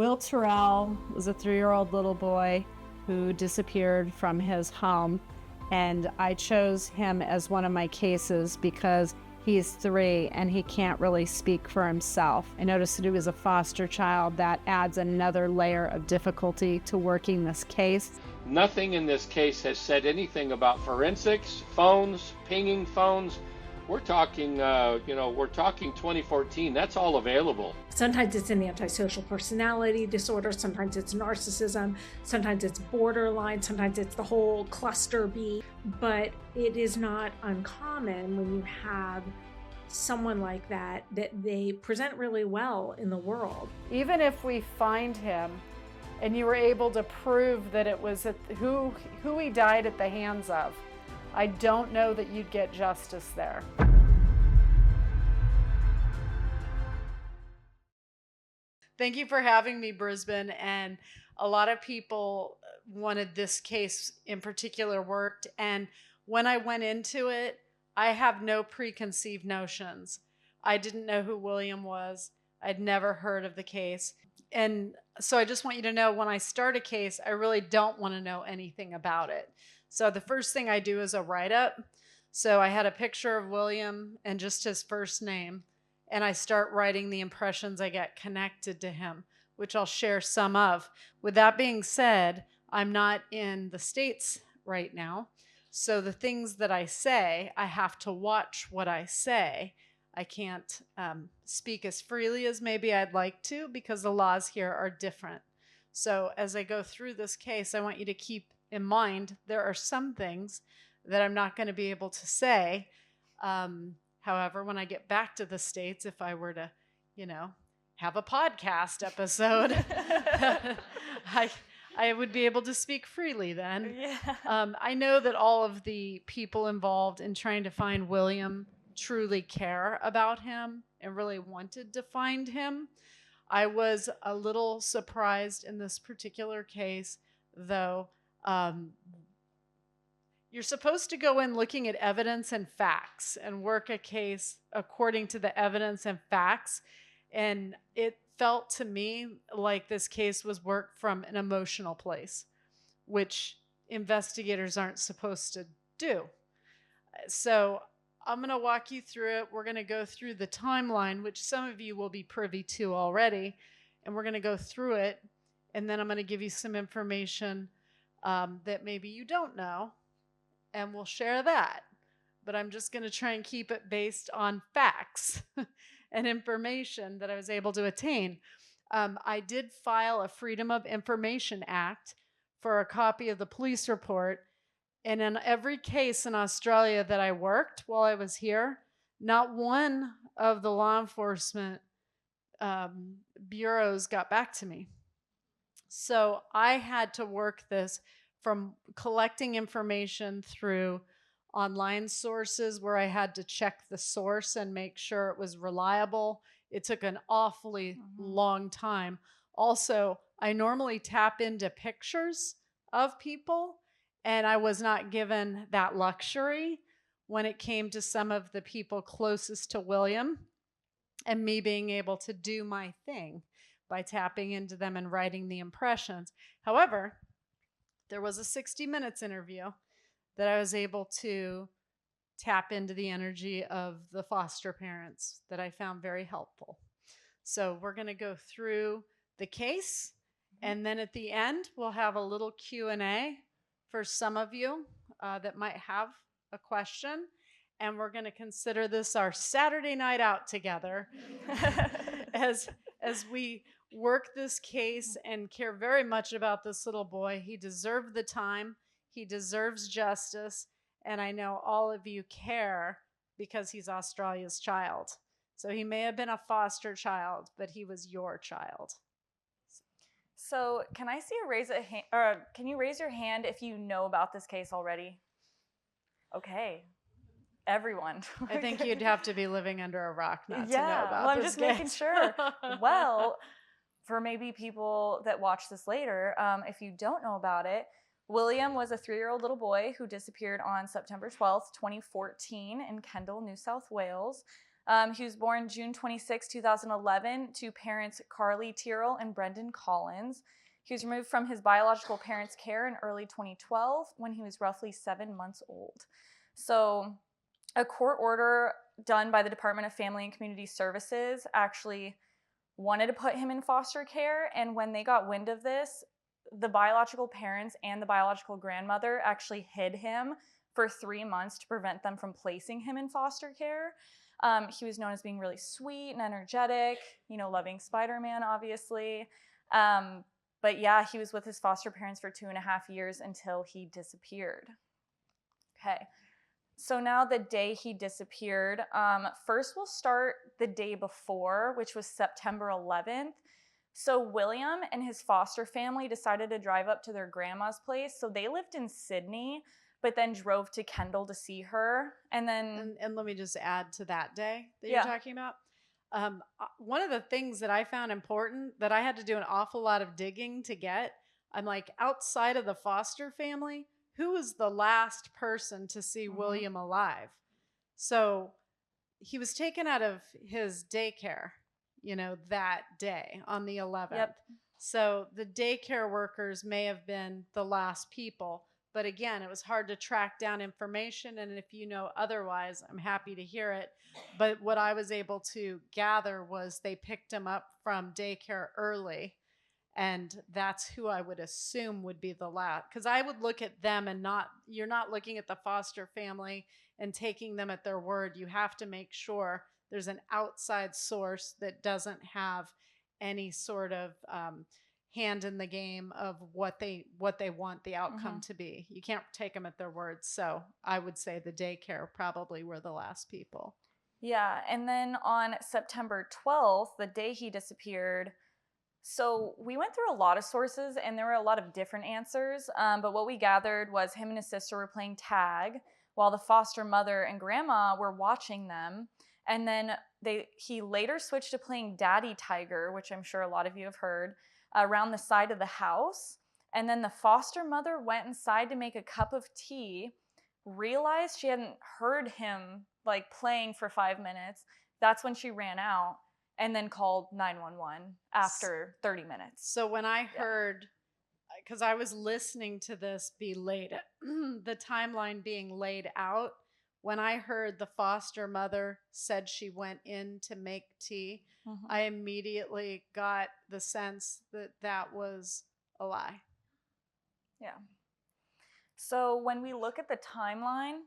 Will Tyrrell was a 3-year-old little boy who disappeared from his home, and I chose him as one of my cases because he's 3 and he can't really speak for himself. I noticed that he was a foster child. That adds another layer of difficulty to working this case. Nothing in this case has said anything about forensics, phones, pinging phones. We're talking, we're talking 2014. That's all available. Sometimes it's an antisocial personality disorder. Sometimes it's narcissism. Sometimes it's borderline. Sometimes it's the whole cluster B. But it is not uncommon when you have someone like that they present really well in the world. Even if we find him and you were able to prove that it was who he died at the hands of, I don't know that you'd get justice there. Thank you for having me, Brisbane. And a lot of people wanted this case in particular worked. And when I went into it, I have no preconceived notions. I didn't know who William was. I'd never heard of the case. And so I just want you to know, when I start a case, I really don't want to know anything about it. So the first thing I do is a write-up. So I had a picture of William and just his first name, and I start writing the impressions I get connected to him, which I'll share some of. With that being said, I'm not in the States right now, so the things that I say, I have to watch what I say. I can't speak as freely as maybe I'd like to because the laws here are different. So as I go through this case, I want you to keep in mind there are some things that I'm not going to be able to say. However, when I get back to the States, if I were to, have a podcast episode, I would be able to speak freely then. Yeah. I know that all of the people involved in trying to find William truly care about him and really wanted to find him. I was a little surprised in this particular case, though. You're supposed to go in looking at evidence and facts and work a case according to the evidence and facts. And it felt to me like this case was worked from an emotional place, which investigators aren't supposed to do. So I'm going to walk you through it. We're going to go through the timeline, which some of you will be privy to already. And we're going to go through it. And then I'm going to give you some information that maybe you don't know, and we'll share that. But I'm just going to try and keep it based on facts and information that I was able to attain. I did file a Freedom of Information Act for a copy of the police report. And in every case in Australia that I worked while I was here, not one of the law enforcement bureaus got back to me. So I had to work this from collecting information through online sources where I had to check the source and make sure it was reliable. It took an awfully long time. Also, I normally tap into pictures of people, and I was not given that luxury when it came to some of the people closest to William and me being able to do my thing by tapping into them and writing the impressions. However, there was a 60 Minutes interview that I was able to tap into the energy of the foster parents that I found very helpful. So we're going to go through the case, and then at the end, we'll have a little Q&A for some of you that might have a question. And we're going to consider this our Saturday night out together as we work this case and care very much about this little boy. He deserved the time. He deserves justice. And I know all of you care because he's Australia's child. So he may have been a foster child, but he was your child. So can I see can you raise your hand if you know about this case already? Okay. Everyone. I think you'd have to be living under a rock not to know about well, I'm this just making sure. Well, for maybe people that watch this later, if you don't know about it, William was a 3-year-old little boy who disappeared on September 12th, 2014 in Kendall, New South Wales. He was born June 26, 2011, to parents Carly Tyrrell and Brendan Collins. He was removed from his biological parents' care in early 2012 when he was roughly 7 months old. So a court order done by the Department of Family and Community Services actually wanted to put him in foster care, and when they got wind of this, the biological parents and the biological grandmother actually hid him for 3 months to prevent them from placing him in foster care. He was known as being really sweet and energetic, loving Spider-Man, obviously. But yeah, he was with his foster parents for 2.5 years until he disappeared. Okay. So now the day he disappeared, first we'll start the day before, which was September 11th. So William and his foster family decided to drive up to their grandma's place. So they lived in Sydney, but then drove to Kendall to see her. And then... And let me just add to that day that you're talking about. One of the things that I found important that I had to do an awful lot of digging to get, I'm like, outside of the foster family, who was the last person to see William alive? So he was taken out of his daycare, that day on the 11th. Yep. So the daycare workers may have been the last people. But again, it was hard to track down information. And if you know otherwise, I'm happy to hear it. But what I was able to gather was they picked him up from daycare early. And that's who I would assume would be the last. Because I would look at them and you're not looking at the foster family and taking them at their word. You have to make sure there's an outside source that doesn't have any sort of hand in the game of what they want the outcome to be. You can't take them at their words. So I would say the daycare probably were the last people. Yeah. And then on September 12th, the day he disappeared, so we went through a lot of sources and there were a lot of different answers. But what we gathered was him and his sister were playing tag while the foster mother and grandma were watching them. And then he later switched to playing Daddy Tiger, which I'm sure a lot of you have heard, around the side of the house. And then the foster mother went inside to make a cup of tea, realized she hadn't heard him playing for 5 minutes. That's when she ran out. And then called 911 after 30 minutes. So when I heard, because I was listening to this be laid, the timeline being laid out, when I heard the foster mother said she went in to make tea, I immediately got the sense that that was a lie. Yeah. So when we look at the timeline,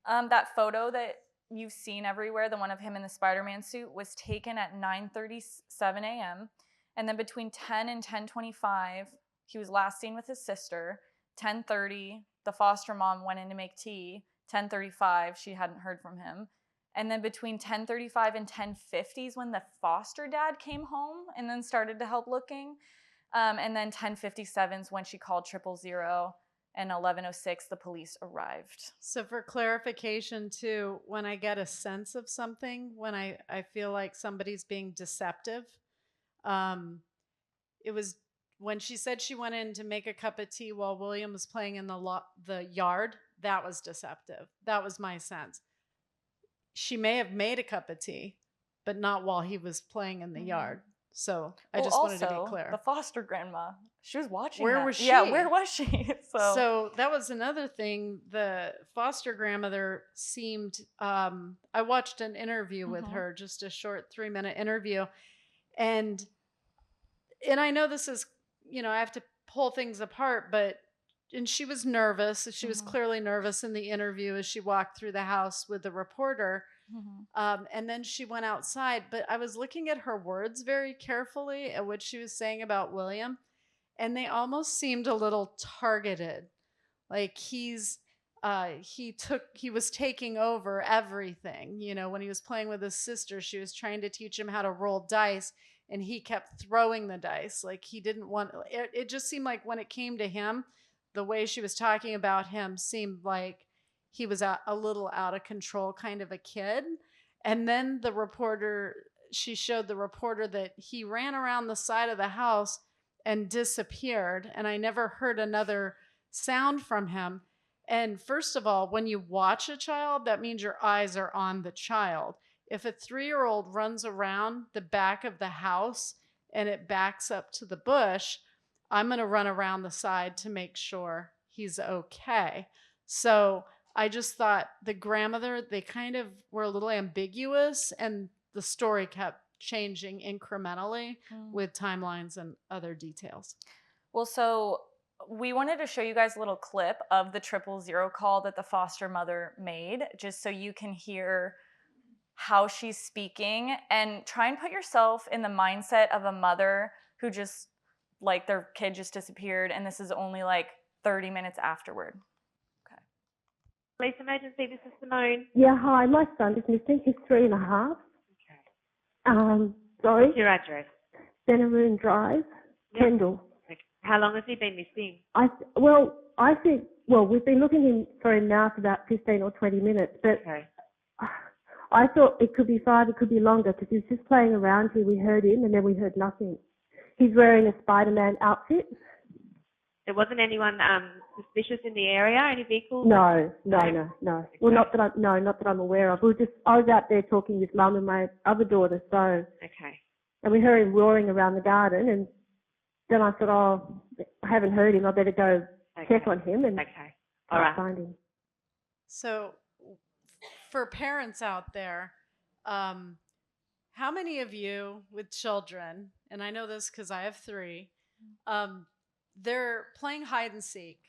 that photo that you've seen everywhere, the one of him in the Spider-Man suit, was taken at 9:37 a.m. And then between 10 and 10:25, he was last seen with his sister. 10:30, the foster mom went in to make tea. 10:35, she hadn't heard from him. And then between 10:35 and 10:50 is when the foster dad came home and then started to help looking. And then 10:57 is when she called 000. And 11:06, the police arrived. So for clarification too, when I get a sense of something, when I feel like somebody's being deceptive, it was when she said she went in to make a cup of tea while William was playing in the yard, that was deceptive. That was my sense. She may have made a cup of tea, but not while he was playing in the yard. So I just wanted to be clear. The foster grandma, she was watching. Where was she? Yeah, where was she? So that was another thing. The foster grandmother seemed. I watched an interview with her, just a short 3-minute interview, and I know this is, I have to pull things apart, and she was nervous. She was clearly nervous in the interview as she walked through the house with the reporter. And then she went outside, but I was looking at her words very carefully at what she was saying about William, and they almost seemed a little targeted. Like he was taking over everything. When he was playing with his sister, she was trying to teach him how to roll dice, and he kept throwing the dice. Like he didn't want it. It just seemed like when it came to him, the way she was talking about him seemed like he was a little out of control kind of a kid. And then she showed the reporter that he ran around the side of the house and disappeared. And I never heard another sound from him. And first of all, when you watch a child, that means your eyes are on the child. if a 3-year-old runs around the back of the house and it backs up to the bush, I'm going to run around the side to make sure he's okay. So I just thought the grandmother, they kind of were a little ambiguous, and the story kept changing incrementally with timelines and other details. Well, so we wanted to show you guys a little clip of the 000 call that the foster mother made, just so you can hear how she's speaking and try and put yourself in the mindset of a mother who just, like, their kid just disappeared, and this is only like 30 minutes afterward. Okay. Police emergency, this is Simone. Yeah, hi. My son is missing. He's 3.5. Okay. Sorry. What's your address? Centeroon Drive, Yep. Kendall. Okay. How long has he been missing? I think we've been looking for him now for about 15 or 20 minutes, but Okay. I thought it could be 5, it could be longer, because he was just playing around here. We heard him, and then we heard nothing. He's wearing a Spider-Man outfit. There wasn't anyone suspicious in the area? Any vehicles? No. Okay. Well, not that I'm aware of. I was out there talking with Mum and my other daughter, so. Okay. And we heard him roaring around the garden, and then I thought, oh, I haven't heard him. I better go check on him and Okay. All right. find him. So for parents out there, how many of you with children, and I know this because I have 3, they're playing hide and seek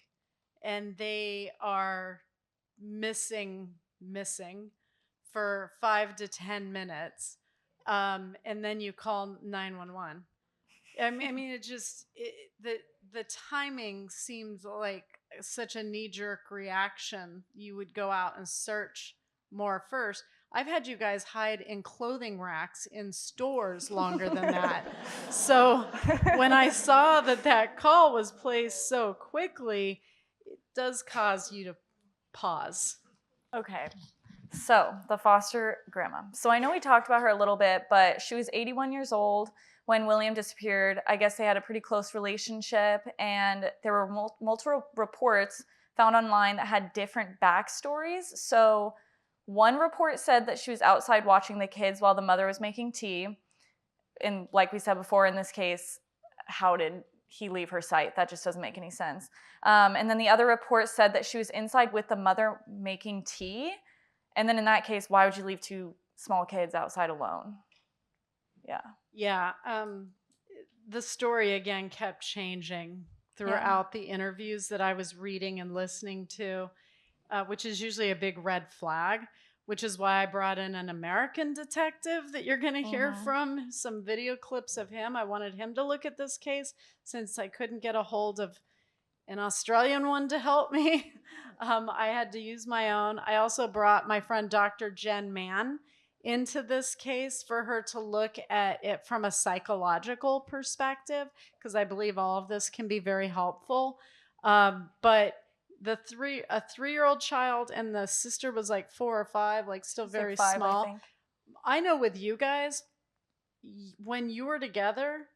and they are missing for 5 to 10 minutes, and then you call 911. I mean, the timing seems like such a knee-jerk reaction. You would go out and search more first. I've had you guys hide in clothing racks in stores longer than that. So when I saw that call was placed so quickly, it does cause you to pause. Okay. So the foster grandma. So I know we talked about her a little bit, but she was 81 years old when William disappeared. I guess they had a pretty close relationship, and there were multiple reports found online that had different backstories. So one report said that she was outside watching the kids while the mother was making tea. And like we said before, in this case, how did he leave her sight? That just doesn't make any sense. And then the other report said that she was inside with the mother making tea. And then in that case, why would you leave 2 small kids outside alone? Yeah. Yeah. The story again kept changing throughout the interviews that I was reading and listening to, which is usually a big red flag, which is why I brought in an American detective that you're going to hear from, some video clips of him. I wanted him to look at this case since I couldn't get a hold of an Australian one to help me. I had to use my own. I also brought my friend Dr. Jen Mann into this case for her to look at it from a psychological perspective, because I believe all of this can be very helpful. But a 3-year-old child, and the sister was like 4 or 5, like still very like 5, small. I think. I know with you guys, when you were together,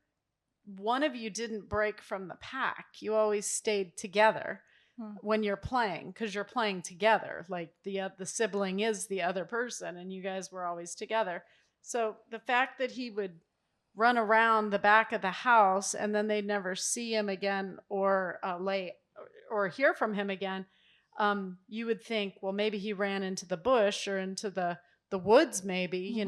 one of you didn't break from the pack. You always stayed together when you're playing, because you're playing together. Like the sibling is the other person, and you guys were always together. So the fact that he would run around the back of the house and then they'd never see him again or hear from him again, you would think, well, maybe he ran into the bush or into the woods, maybe,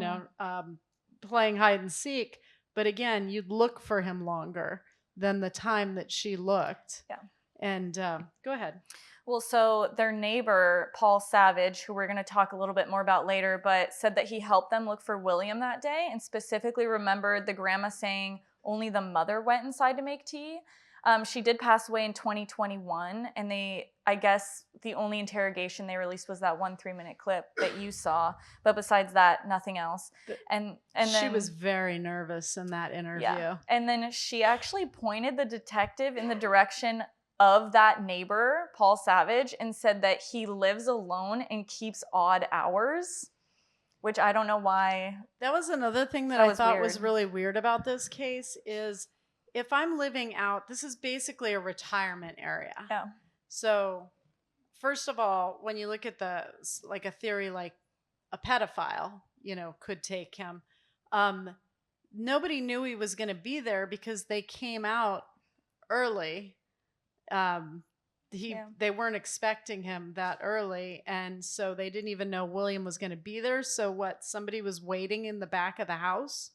playing hide and seek. But again, you'd look for him longer than the time that she looked. Yeah. And go ahead. Well, so their neighbor, Paul Savage, who we're going to talk a little bit more about later, but said that he helped them look for William that day, and specifically remembered the grandma saying only the mother went inside to make tea. She did pass away in 2021, and I guess the only interrogation they released was that 1 3-minute clip that you saw. But besides that, nothing else. And then she was very nervous in that interview. Yeah. And then she actually pointed the detective in the direction of that neighbor, Paul Savage, and said that he lives alone and keeps odd hours, which I don't know why. That was another thing that I thought was really weird about this case is, if I'm living out, this is basically a retirement area. Yeah. So first of all, when you look at a theory like a pedophile, could take him. Nobody knew he was going to be there because they came out early. They weren't expecting him that early, and so they didn't even know William was going to be there. So somebody was waiting in the back of the house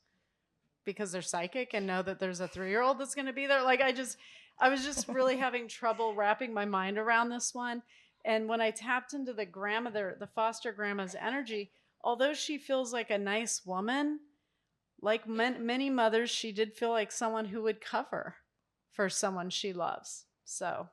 because they're psychic and know that there's a 3-year-old that's going to be there. Like I was just really having trouble wrapping my mind around this one. And when I tapped into the foster grandma's energy, although she feels like a nice woman, like many mothers, she did feel like someone who would cover for someone she loves. So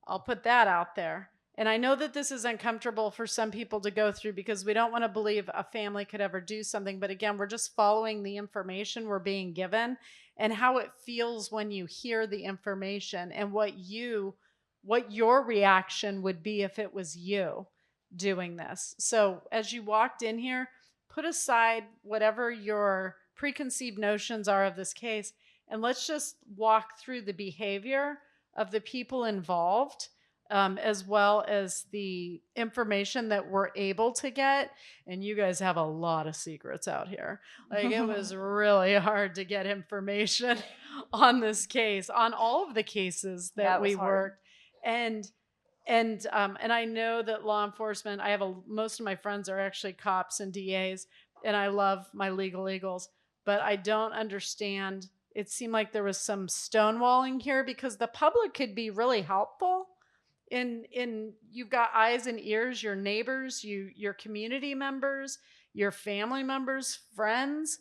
I'll put that out there. And I know that this is uncomfortable for some people to go through because we don't want to believe a family could ever do something. But again, we're just following the information we're being given and how it feels when you hear the information and what your reaction would be if it was you doing this. So as you walked in here, put aside whatever your preconceived notions are of this case, and let's just walk through the behavior of the people involved, as well as the information that we're able to get. And you guys have a lot of secrets out here. Like it was really hard to get information on this case, on all of the cases that we worked. And I know that law enforcement, most of my friends are actually cops and DAs, and I love my legal eagles, but I don't understand. It seemed like there was some stonewalling here because the public could be really helpful. You've got eyes and ears, your neighbors, your community members, your family members, friends.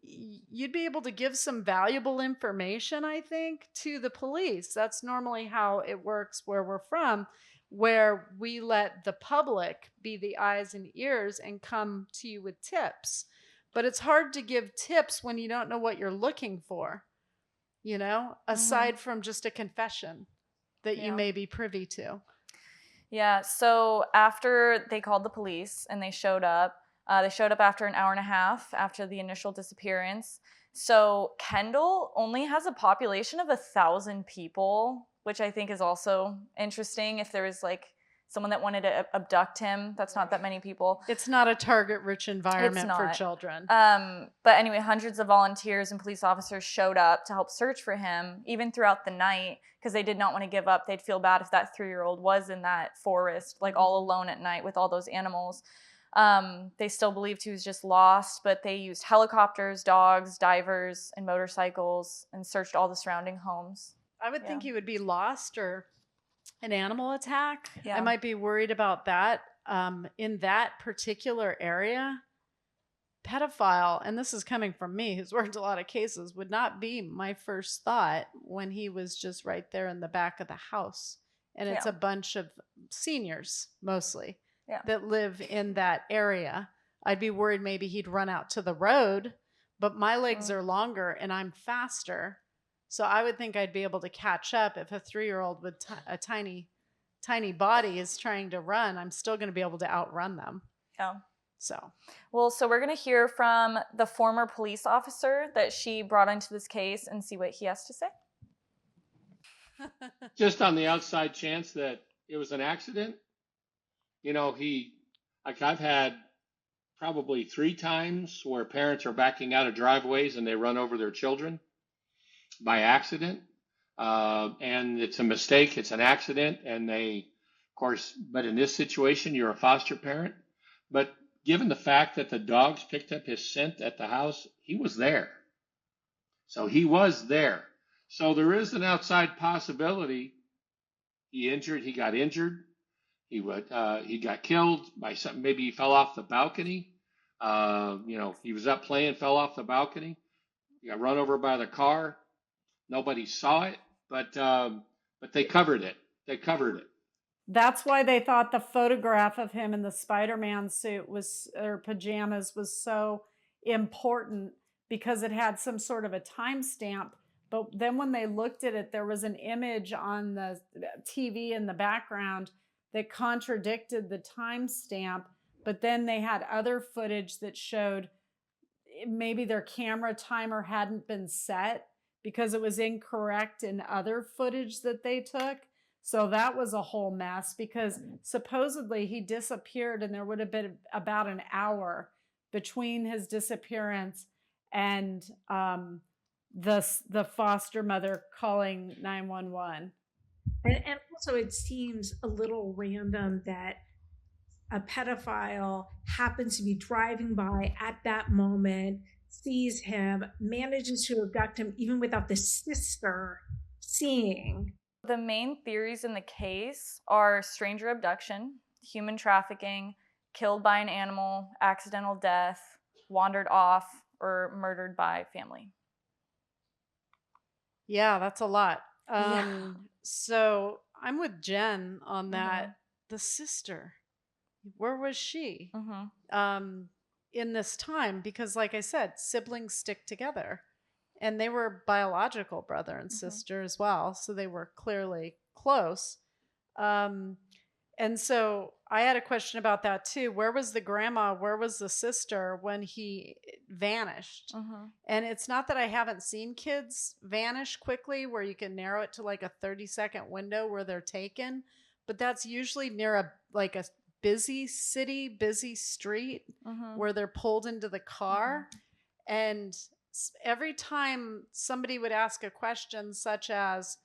You'd be able to give some valuable information, I think, to the police. That's normally how it works where we're from, where we let the public be the eyes and ears and come to you with tips. But it's hard to give tips when you don't know what you're looking for, aside from just a confession that you may be privy to. Yeah, so after they called the police and they showed up after an hour and a half after the initial disappearance. So Kendall only has a population of 1,000 people, which I think is also interesting. If there was like someone that wanted to abduct him, that's not that many people. It's not a target-rich environment for children. But anyway, hundreds of volunteers and police officers showed up to help search for him, even throughout the night, because they did not want to give up. They'd feel bad if that 3-year-old was in that forest, like all alone at night with all those animals. They still believed he was just lost, but they used helicopters, dogs, divers, and motorcycles and searched all the surrounding homes. I would think he would be lost or an animal attack. Yeah. I might be worried about that. In that particular area, pedophile, and this is coming from me who's worked a lot of cases, would not be my first thought when he was just right there in the back of the house. And it's a bunch of seniors mostly that live in that area. I'd be worried maybe he'd run out to the road, but my legs are longer and I'm faster. So I would think I'd be able to catch up. If a 3-year-old with a tiny body is trying to run, I'm still going to be able to outrun them. Yeah. So we're going to hear from the former police officer that she brought into this case and see what he has to say. Just on the outside chance that it was an accident, I've had probably 3 times where parents are backing out of driveways and they run over their children by accident. And it's a mistake. It's an accident. And but in this situation, you're a foster parent. But given the fact that the dogs picked up his scent at the house, he was there. So he was there. So there is an outside possibility he got injured. He got killed by something. Maybe he fell off the balcony. He was up playing, fell off the balcony. He got run over by the car. Nobody saw it, but they covered it. That's why they thought the photograph of him in the Spider-Man suit or pajamas was so important because it had some sort of a timestamp. But then when they looked at it, there was an image on the TV in the background that contradicted the timestamp. But then they had other footage that showed maybe their camera timer hadn't been set because it was incorrect in other footage that they took. So that was a whole mess because supposedly he disappeared and there would have been about an hour between his disappearance and the foster mother calling 911. And also, it seems a little random that a pedophile happens to be driving by at that moment, sees him, manages to abduct him even without the sister seeing. The main theories in the case are stranger abduction, human trafficking, killed by an animal, accidental death, wandered off, or murdered by family. Yeah, that's a lot. Yeah. So I'm with Jen on that. The sister, where was she in this time? Because, like I said, siblings stick together, and they were biological brother and sister as well, so they were clearly close. And so I had a question about that too. Where was the grandma? Where was the sister when he vanished? And it's not that I haven't seen kids vanish quickly where you can narrow it to like a 30-second window where they're taken, but that's usually near a busy city, busy street where they're pulled into the car. And every time somebody would ask a question such as,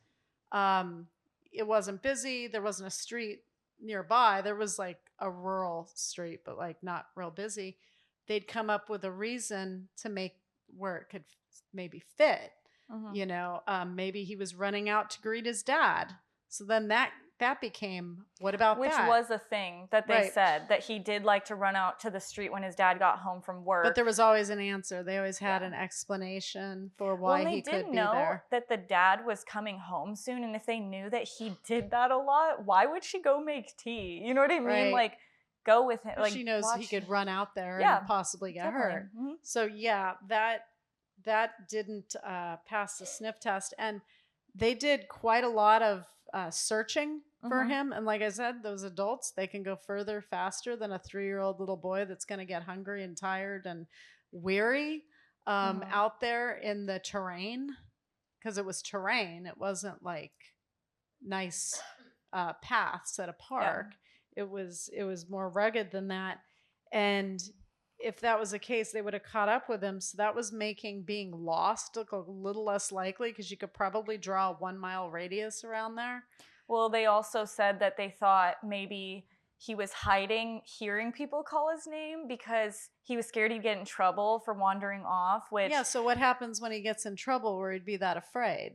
it wasn't busy, there wasn't a street nearby, there was like a rural street, but like not real busy, they'd come up with a reason to make where it could maybe fit. Maybe he was running out to greet his dad. So then that became, what about Which that? Which was a thing that they said, that he did like to run out to the street when his dad got home from work. But there was always an answer. They always had an explanation for why he could be there. They did know that the dad was coming home soon, and if they knew that he did that a lot, why would she go make tea? You know what I mean? Right. Like, go with him. Like, she knows he could run out there Yeah, and possibly get definitely. hurt. So yeah, that didn't pass the sniff test, and they did quite a lot of searching for him. And like I said, those adults, they can go further faster than a 3-year-old little boy that's going to get hungry and tired and weary out there in the terrain, because it was terrain. It wasn't like nice paths at a park. It was more rugged than that. And if that was the case, they would have caught up with him. So that was making being lost look a little less likely, because you could probably draw a 1-mile radius around there. Well, they also said that they thought maybe he was hiding, hearing people call his name because he was scared he'd get in trouble for wandering off. Which, yeah, so what happens when he gets in trouble where he'd be that afraid?